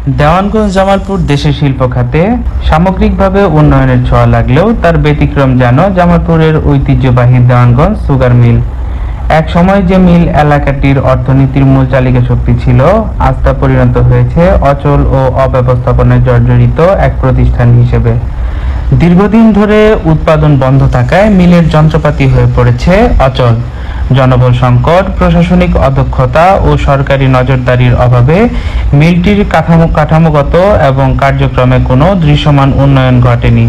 দেওয়ানগঞ্জ জামালপুর দেশের শিল্প খাতে সামগ্রিকভাবে উন্নয়নের ছোঁয়া লাগলেও তার ব্যতিক্রম যেন জামালপুরের ঐতিহ্যবাহী দেওয়ানগঞ্জ সুগার মিল। এক সময় যে মিল এলাকাটির অর্থনীতির মূল চালিকা শক্তি ছিল, আজ তা পরিণত হয়েছে অচল ও অব্যবস্থাপনায় জর্জরিত এক প্রতিষ্ঠান হিসেবে। দীর্ঘদিন ধরে উৎপাদন বন্ধ থাকায় মিলের যন্ত্রপাতি হয়ে পড়েছে অচল। জনবল সংকট, প্রশাসনিক অদক্ষতা ও সরকারি নজরদারির অভাবে মিলটির কাঠামোগত এবং কার্যক্রমে কোনো দৃশ্যমান উন্নয়ন ঘটেনি।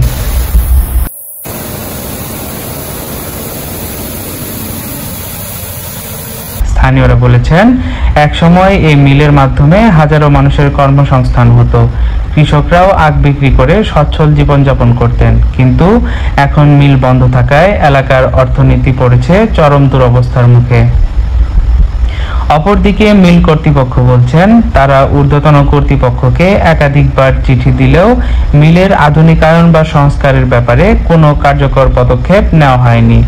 স্থানীয়রা বলেছেন, একসময় এই মিলের মাধ্যমে হাজারো মানুষের কর্মসংস্থান হতো, কৃষকরাও আখ বিক্রি করে সচ্ছল জীবনযাপন করতেন। কিন্তু এখন মিল বন্ধ থাকায় এলাকার অর্থনীতি পড়েছে চরম দুরবস্থার মুখে। অপরদিকে মিল কর্তৃপক্ষ বলছেন, তারা ঊর্ধ্বতন কর্তৃপক্ষকে একাধিকবার চিঠি দিলেও মিলের আধুনিকায়ন বা সংস্কারের ব্যাপারে কোনো কার্যকর পদক্ষেপ নেওয়া হয়নি।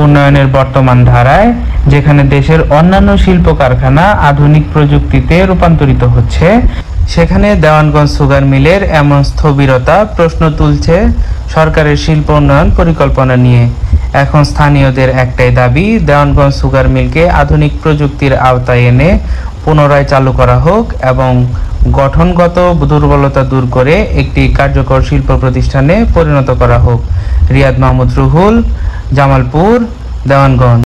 উন্নয়নের বর্তমান ধারায় যেখানে দেশের অন্যান্য শিল্প কারখানা আধুনিক প্রযুক্তিতে রূপান্তরিত হচ্ছে, সেখানে দেওয়ানগঞ্জ সুগার মিলের এমন স্থবিরতা প্রশ্ন তুলছে সরকারের শিল্প উন্নয়ন পরিকল্পনা নিয়ে। এখন স্থানীয়দের একটাই দাবি, দেওয়ানগঞ্জ সুগার মিলকে আধুনিক প্রযুক্তির আওতায় এনে পুনরায় চালু করা হোক এবং গঠনগত দুর্বলতা দূর করে একটি কার্যকর শিল্প প্রতিষ্ঠানে পরিণত করা হোক। রিয়াদ মাহমুদ রুহুল, জামালপুর, দেওয়ানগঞ্জ।